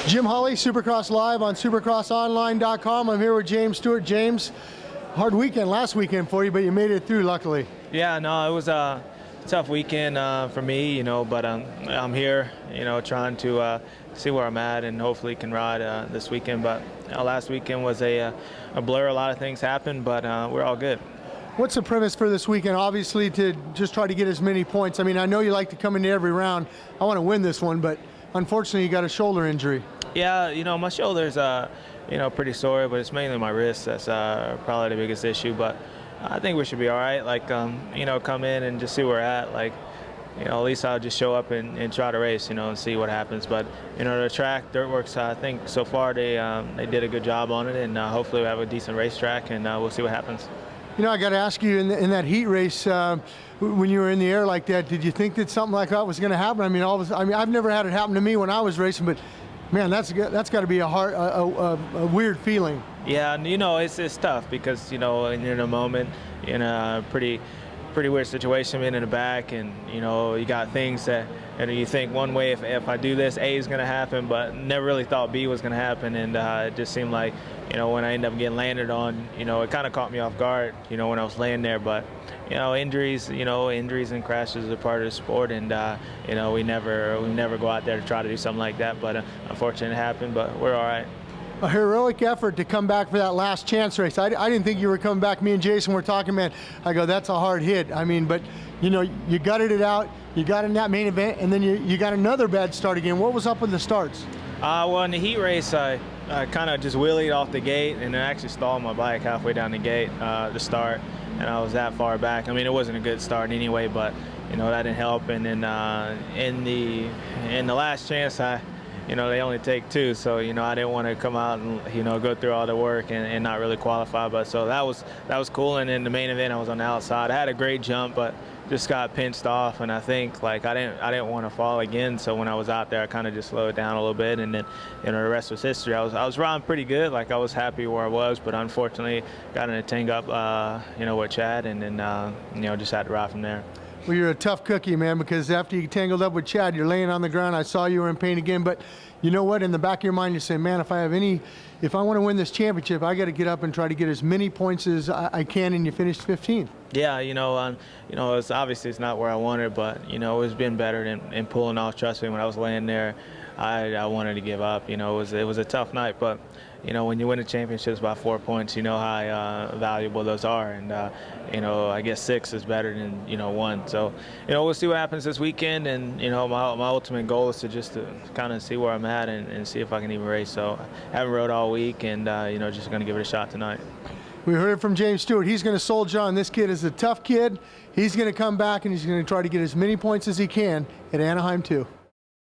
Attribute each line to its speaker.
Speaker 1: Jim Holley, Supercross Live on supercrossonline.com. I'm here with James Stewart. James, hard weekend last weekend for you, but you made it through, luckily.
Speaker 2: Yeah, no, it was a tough weekend for me, but I'm here, trying to see where I'm at and hopefully can ride this weekend. But last weekend was a blur. A lot of things happened, but we're all good.
Speaker 1: What's the premise for this weekend? Obviously, to just try to get as many points. I mean, I know you like to come into every round. I want to win this one, but unfortunately, you got a shoulder injury.
Speaker 2: Yeah, my shoulder's pretty sore, but it's mainly my wrist. That's probably the biggest issue. But I think we should be all right. Like, come in and just see where we're at. Like, at least I'll just show up and try to race, and see what happens. But, the track, Dirtworks, I think so far they did a good job on it, and hopefully we have a decent racetrack, and we'll see what happens.
Speaker 1: I got to ask you, in that heat race, when you were in the air like that, did you think that something like that was going to happen? I mean, I've never had it happen to me when I was racing, but man, that's got to be a weird feeling.
Speaker 2: Yeah, it's tough because you're in a moment, in a pretty weird situation, being in the back, and you got things that you think one way, if I do this, A is going to happen, but never really thought B was going to happen, and it just seemed like when I ended up getting landed on, it kind of caught me off guard, when I was laying there. But injuries and crashes are part of the sport, and we never go out there to try to do something like that. But unfortunately, it happened. But we're all right.
Speaker 1: A heroic effort to come back for that last chance race. I didn't think you were coming back. Me and Jason were talking, man. I go, that's a hard hit. I mean, but you gutted it out. You got in that main event, and then you got another bad start again. What was up with the starts?
Speaker 2: Well, in the heat race, I kind of just wheelied off the gate, and then actually stalled my bike halfway down the gate to start, and I was that far back. I mean, it wasn't a good start anyway, but that didn't help. And then in the last chance, they only take two, so I didn't want to come out and go through all the work and not really qualify. But so that was cool. And in the main event, I was on the outside. I had a great jump, but just got pinched off, and I think I didn't want to fall again. So when I was out there, I kind of just slowed down a little bit, and then the rest was history. I was riding pretty good. Like, I was happy where I was, but unfortunately got in a tank up with Chad, and then just had to ride from there.
Speaker 1: Well, you're a tough cookie, man, because after you tangled up with Chad, you're laying on the ground. I saw you were in pain again, but you know what? In the back of your mind, you're saying, man, if I want to win this championship, I got to get up and try to get as many points as I can, and you finished 15th.
Speaker 2: Yeah, it's obviously it's not where I wanted, but it's been better than pulling off. Trust me, when I was laying there, I wanted to give up. It was a tough night, but when you win a championship, it's about 4 points. You know how valuable those are, and I guess 6 is better than 1. So we'll see what happens this weekend, and my ultimate goal is to kind of see where I'm at and see if I can even race. So I haven't rode all week, and just going to give it a shot tonight.
Speaker 1: We heard it from James Stewart. He's going to soldier on. This kid is a tough kid. He's going to come back, and he's going to try to get as many points as he can at Anaheim too.